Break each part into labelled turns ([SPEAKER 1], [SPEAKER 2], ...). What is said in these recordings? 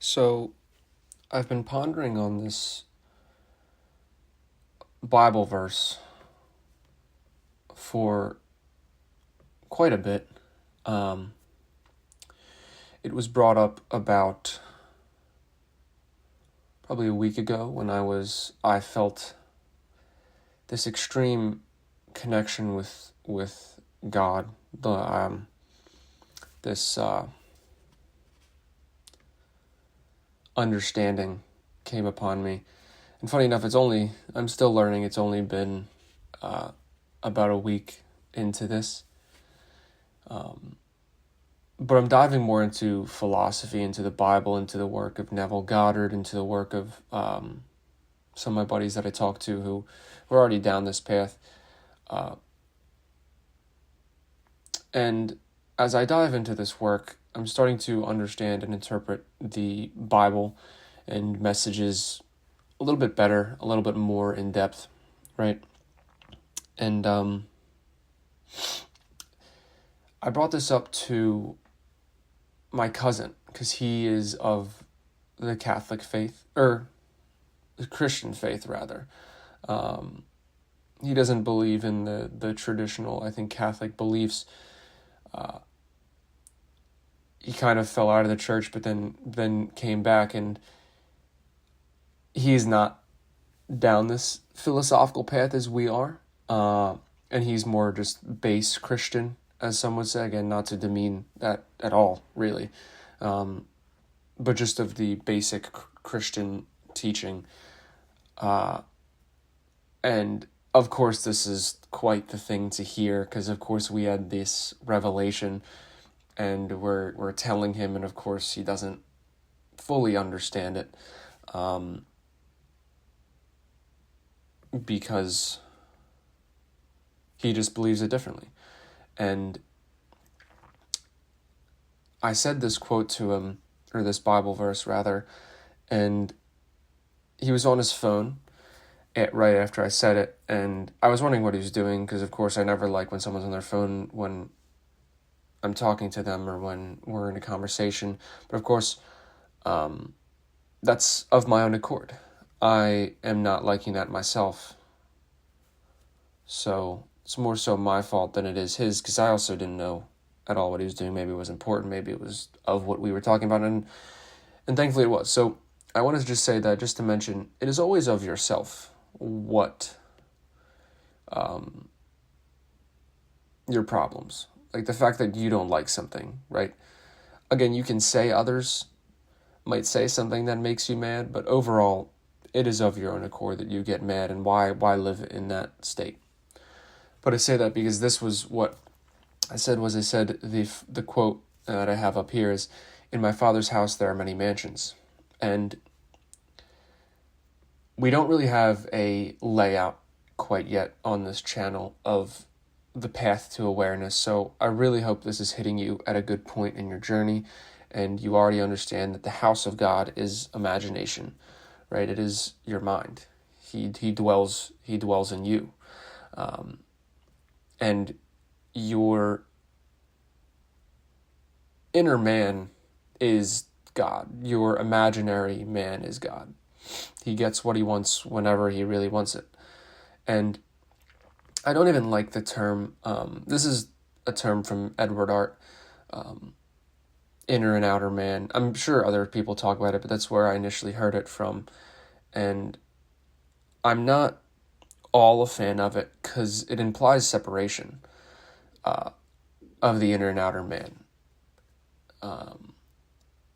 [SPEAKER 1] So, I've been pondering on this Bible verse for quite a bit. Um, it was brought up about probably a week ago when I felt this extreme connection with God. This understanding came upon me. And funny enough, I'm still learning. It's only been about a week into this. But I'm diving more into philosophy, into the Bible, into the work of Neville Goddard, into the work of some of my buddies that I talk to who were already down this path. And as I dive into this work, I'm starting to understand and interpret the Bible and messages a little bit better, a little bit more in depth, right? And I brought this up to my cousin because he is of the Catholic faith, or the Christian faith rather. He doesn't believe in the traditional, I think, Catholic beliefs. He kind of fell out of the church, but then came back, and he's not down this philosophical path as we are. And he's more just base Christian, as some would say. Again, not to demean that at all, really. But just of the basic Christian teaching. And of course, this is quite the thing to hear, because of course we had this revelation, and we're telling him, and of course he doesn't fully understand it, because he just believes it differently. And I said this quote to him, or this Bible verse rather, and he was on his phone right after I said it, and I was wondering what he was doing, because of course I never like when someone's on their phone when I'm talking to them or when we're in a conversation. But of course, that's of my own accord. I am not liking that myself. So it's more so my fault than it is his, because I also didn't know at all what he was doing. Maybe it was important. Maybe it was of what we were talking about. And thankfully it was. So I wanted to just say that, just to mention, it is always of yourself what your problems. Like the fact that you don't like something, right? Again, you can say others might say something that makes you mad, but overall, it is of your own accord that you get mad, and why live in that state? But I say that because this was what I said. The quote that I have up here is, "In my Father's house there are many mansions," and we don't really have a layout quite yet on this channel of the path to awareness. So I really hope this is hitting you at a good point in your journey, and you already understand that the house of God is imagination, right? It is your mind. He dwells in you, and your inner man is God. Your imaginary man is God. He gets what he wants whenever he really wants it. And I don't even like the term, this is a term from Edward Art, inner and outer man. I'm sure other people talk about it, but that's where I initially heard it from. And I'm not all a fan of it, because it implies separation of the inner and outer man.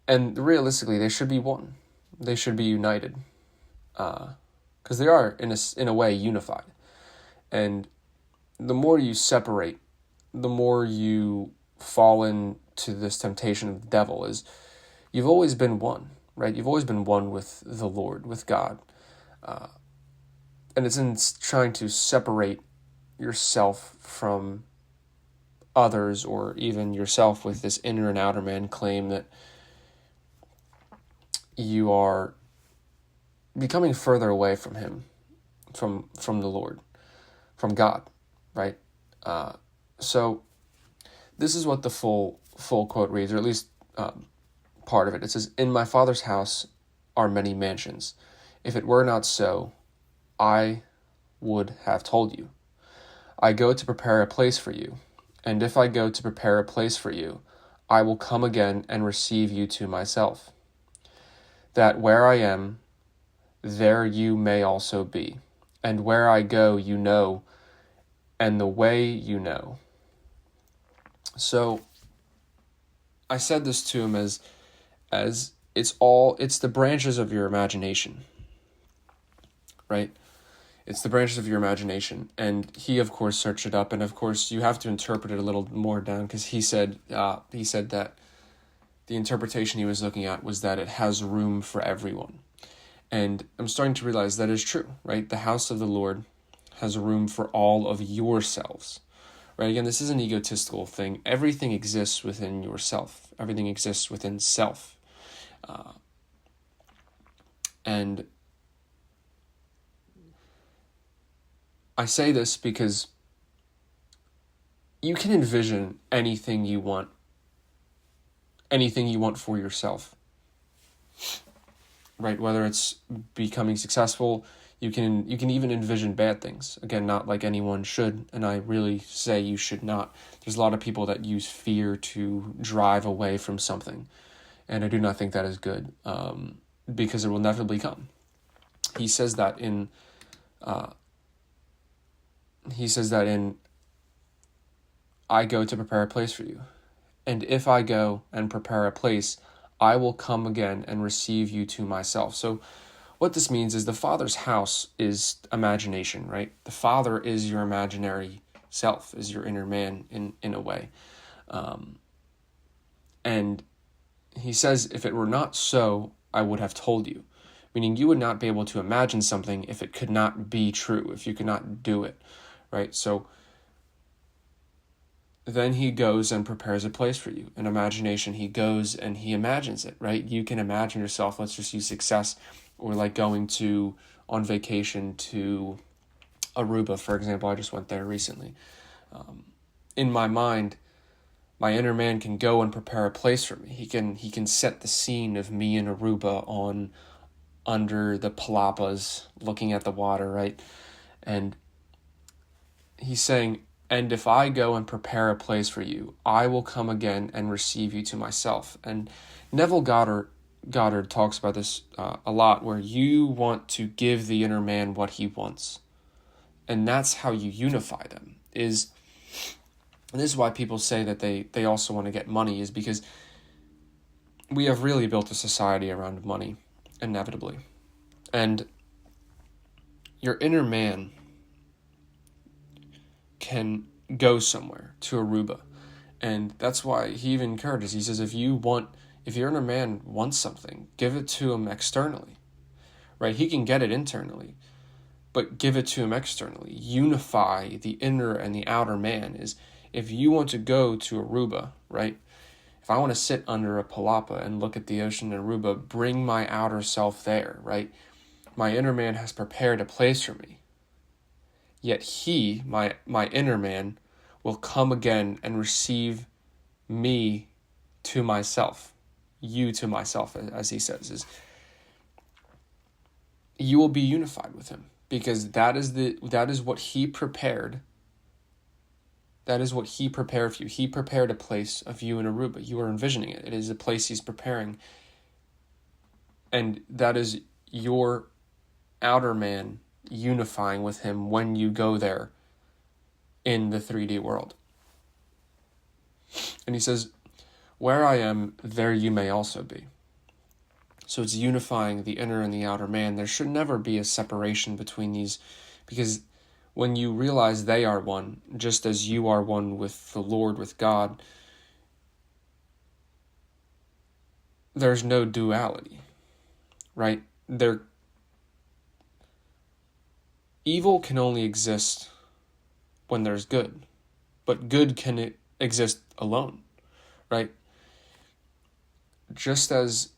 [SPEAKER 1] And realistically, they should be one. They should be united, because they are, in a way, unified. And the more you separate, the more you fall into this temptation of the devil. Is you've always been one, right? You've always been one with the Lord, with God. And it's in trying to separate yourself from others, or even yourself with this inner and outer man claim, that you are becoming further away from him, from the Lord, from God, right? So this is what the full quote reads, or at least part of it. It says, "In my Father's house are many mansions. If it were not so, I would have told you. I go to prepare a place for you. And if I go to prepare a place for you, I will come again and receive you to myself, that where I am, there you may also be. And where I go, you know, and the way you know." So I said this to him as it's the branches of your imagination, right? It's the branches of your imagination. And he, of course, searched it up. And of course, you have to interpret it a little more down, because he said that the interpretation he was looking at was that it has room for everyone. And I'm starting to realize that is true, right? The house of the Lord has room for all of yourselves, right? Again, this is an egotistical thing. Everything exists within yourself. Everything exists within self. And I say this because you can envision anything you want for yourself, right? Whether it's becoming successful, you can even envision bad things. Again, not like anyone should, and I really say you should not. There's a lot of people that use fear to drive away from something, and I do not think that is good, because it will inevitably come. He says that in I go to prepare a place for you. And if I go and prepare a place, I will come again and receive you to myself. So what this means is the Father's house is imagination, right? The Father is your imaginary self, is your inner man in a way. And he says, if it were not so, I would have told you. Meaning you would not be able to imagine something if it could not be true, if you could not do it, right? So then he goes and prepares a place for you. In imagination, he goes and he imagines it, right? You can imagine yourself, let's just use success, or like going on vacation to Aruba, for example. I just went there recently. In my mind, my inner man can go and prepare a place for me. He can set the scene of me in Aruba under the palapas, looking at the water, right? And he's saying, and if I go and prepare a place for you, I will come again and receive you to myself. And Neville Goddard talks about this a lot, where you want to give the inner man what he wants. And that's how you unify them. And this is why people say that they also want to get money, is because we have really built a society around money, inevitably. And your inner man can go somewhere to Aruba. And that's why he even encourages, he says, if your inner man wants something, give it to him externally, right? He can get it internally, but give it to him externally. Unify the inner and the outer man. Is if you want to go to Aruba, right? If I want to sit under a palapa and look at the ocean in Aruba, bring my outer self there, right? My inner man has prepared a place for me. Yet he, my inner man, will come again and receive me to myself, you to myself, as he says, is you will be unified with him, because that is what he prepared. That is what he prepared for you. He prepared a place of you in Aruba. You are envisioning it. It is a place he's preparing. And that is your outer man unifying with him when you go there in the 3D world. And he says, where I am, there you may also be. So it's unifying the inner and the outer man. There should never be a separation between these, because when you realize they are one, just as you are one with the Lord, with God, there's no duality, right? Evil can only exist when there's good, but good can exist alone, right? Just as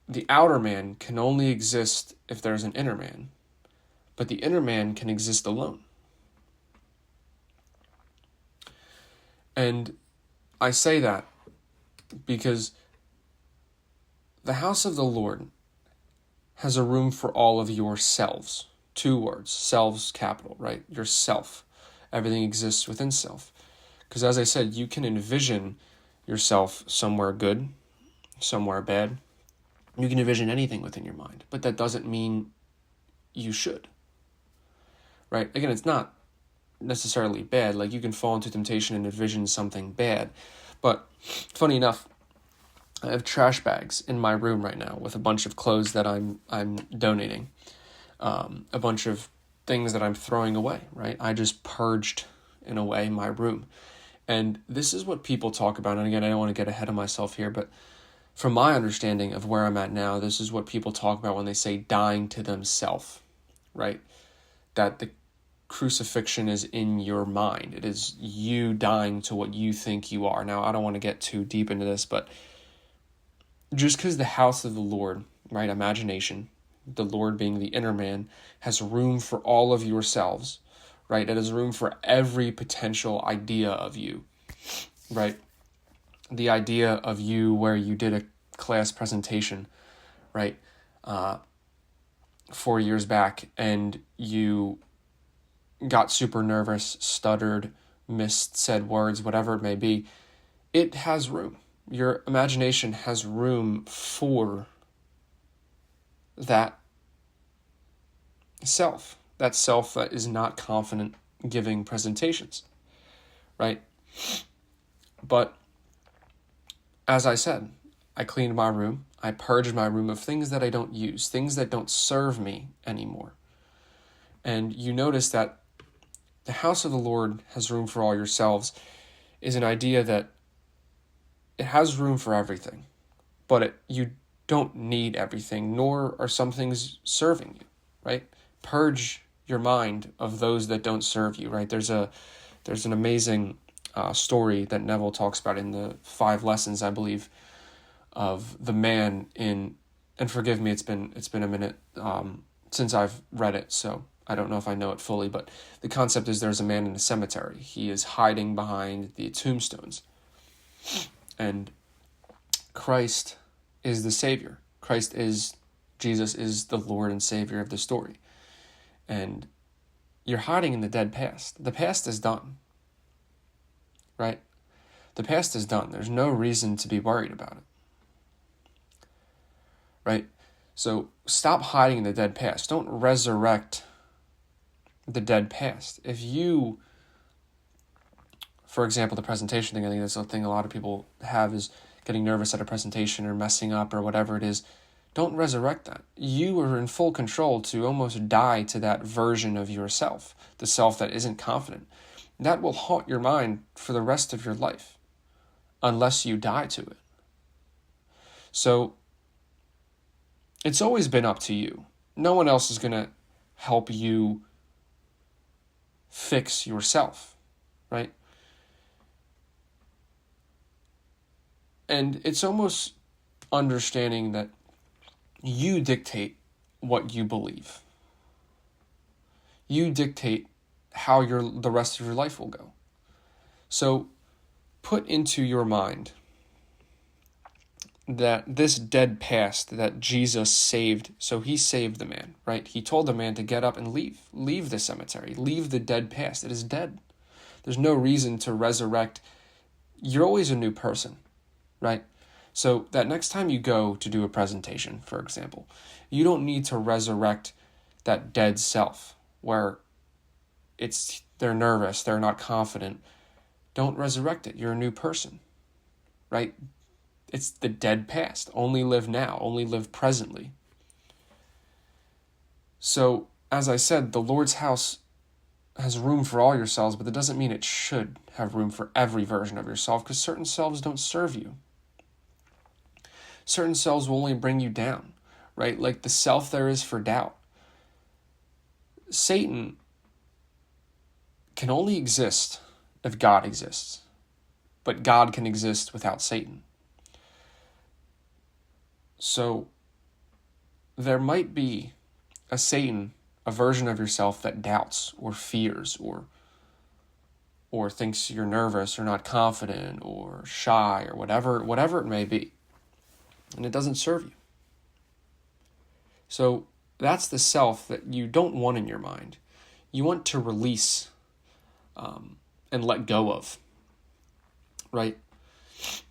[SPEAKER 1] the outer man can only exist if there's an inner man, but the inner man can exist alone. And I say that because the house of the Lord has a room for all of yourselves. 2 words, selves, capital, right? Yourself. Everything exists within self. Because as I said, you can envision yourself somewhere good, somewhere bad. You can envision anything within your mind, but that doesn't mean you should, right? Again, it's not necessarily bad. Like, you can fall into temptation and envision something bad. But funny enough, I have trash bags in my room right now with a bunch of clothes that I'm donating, a bunch of things that I'm throwing away, right? I just purged, in a way, my room. And this is what people talk about. And again, I don't want to get ahead of myself here, but from my understanding of where I'm at now, this is what people talk about when they say dying to themselves, right? That the crucifixion is in your mind. It is you dying to what you think you are. Now, I don't want to get too deep into this, but just because the house of the Lord, right, imagination, the Lord being the inner man, has room for all of yourselves, right? It has room for every potential idea of you, right? The idea of you where you did a class presentation, right, 4 years back, and you got super nervous, stuttered, missed said words, whatever it may be. It has room. Your imagination has room for that self that is not confident giving presentations, right? But as I said, I cleaned my room. I purged my room of things that I don't use, things that don't serve me anymore. And you notice that the house of the Lord has room for all yourselves is an idea that it has room for everything, but you don't need everything, nor are some things serving you, right? Purge your mind of those that don't serve you, right? There's an amazing story that Neville talks about in the 5 lessons, I believe, of the man in, and forgive me, it's been a minute since I've read it, so I don't know if I know it fully, but the concept is there's a man in a cemetery. He is hiding behind the tombstones, and Christ is the Savior. Jesus is the Lord and Savior of the story. And you're hiding in the dead past. The past is done, right? The past is done. There's no reason to be worried about it, right? So stop hiding in the dead past. Don't resurrect the dead past. If you, for example, the presentation thing, I think that's a thing a lot of people have, is getting nervous at a presentation or messing up or whatever it is. Don't resurrect that. You are in full control to almost die to that version of yourself, the self that isn't confident. That will haunt your mind for the rest of your life unless you die to it. So it's always been up to you. No one else is going to help you fix yourself, right? And it's almost understanding that you dictate what you believe. You dictate how the rest of your life will go. So put into your mind that this dead past that Jesus saved, so he saved the man, right? He told the man to get up and leave the cemetery, leave the dead past. It is dead. There's no reason to resurrect. You're always a new person, right? So that next time you go to do a presentation, for example, you don't need to resurrect that dead self where they're nervous, they're not confident. Don't resurrect it. You're a new person, right? It's the dead past. Only live now. Only live presently. So, as I said, the Lord's house has room for all yourselves, but that doesn't mean it should have room for every version of yourself, because certain selves don't serve you. Certain selves will only bring you down, right? Like the self there is for doubt. Satan can only exist if God exists, but God can exist without Satan. So there might be a Satan, a version of yourself that doubts or fears or thinks you're nervous or not confident or shy or whatever it may be. and it doesn't serve you. So that's the self that you don't want in your mind. You want to release and let go of, right?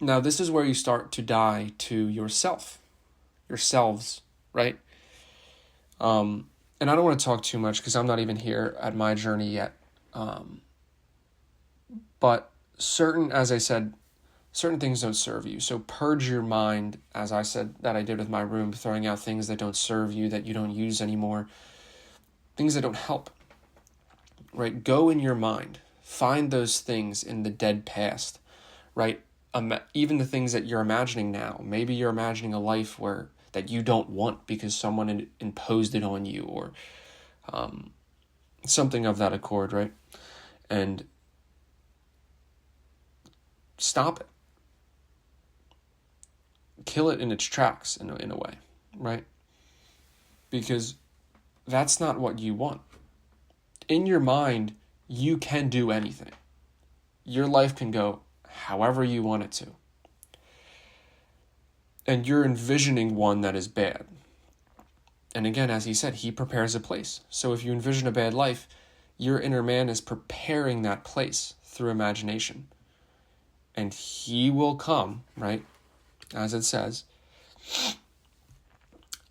[SPEAKER 1] Now, this is where you start to die to yourselves, right? And I don't want to talk too much because I'm not even here at my journey yet. But as I said, certain things don't serve you. So purge your mind, as I said that I did with my room, throwing out things that don't serve you, that you don't use anymore, things that don't help, right? Go in your mind. Find those things in the dead past, right? Even the things that you're imagining now. Maybe you're imagining a life that you don't want because someone imposed it on you, or something of that accord, right? And stop it. Kill it in its tracks in a way, right? Because that's not what you want. In your mind, you can do anything. Your life can go however you want it to. And you're envisioning one that is bad. And again, as he said, he prepares a place. So if you envision a bad life, your inner man is preparing that place through imagination. And he will come, right? As it says,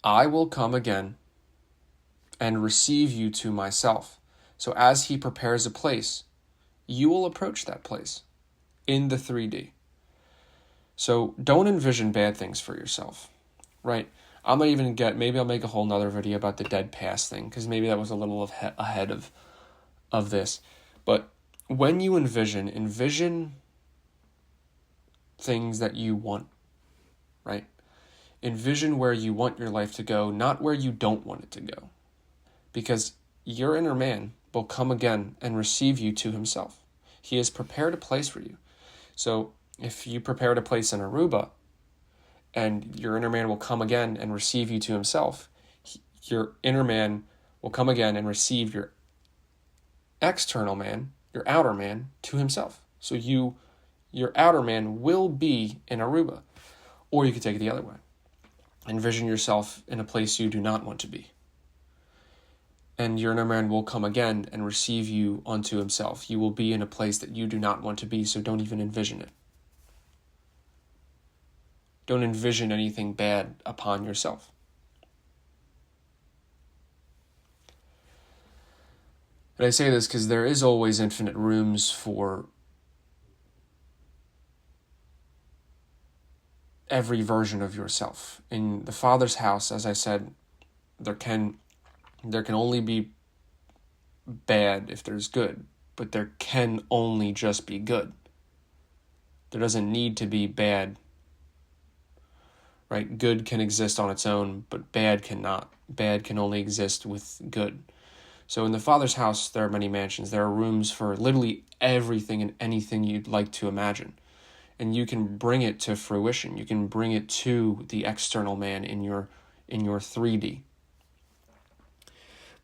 [SPEAKER 1] I will come again and receive you to myself. So as he prepares a place, you will approach that place in the 3D. So don't envision bad things for yourself, right? Maybe I'll make a whole nother video about the dead past thing, because maybe that was a little ahead of this. But when you envision things that you want, right? Envision where you want your life to go, not where you don't want it to go. Because your inner man will come again and receive you to himself. He has prepared a place for you. So if you prepared a place in Aruba, and your inner man will come again and receive you to himself, your inner man will come again and receive your external man, your outer man, to himself. So your outer man will be in Aruba. Or you could take it the other way. Envision yourself in a place you do not want to be. And your inner man will come again and receive you unto himself. You will be in a place that you do not want to be, so don't even envision it. Don't envision anything bad upon yourself. And I say this because there is always infinite rooms for every version of yourself. In the Father's house, as I said, there can only be bad if there's good, but there can only just be good. There doesn't need to be bad, right? Good can exist on its own, but bad cannot. Bad can only exist with good. So in the Father's house, there are many mansions. There are rooms for literally everything and anything you'd like to imagine. And you can bring it to fruition. You can bring it to the external man in your 3D.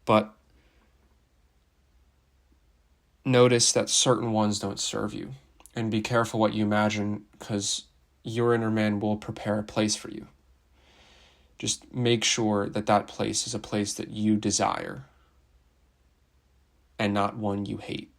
[SPEAKER 1] But notice that certain ones don't serve you. And be careful what you imagine, because your inner man will prepare a place for you. Just make sure that place is a place that you desire and not one you hate.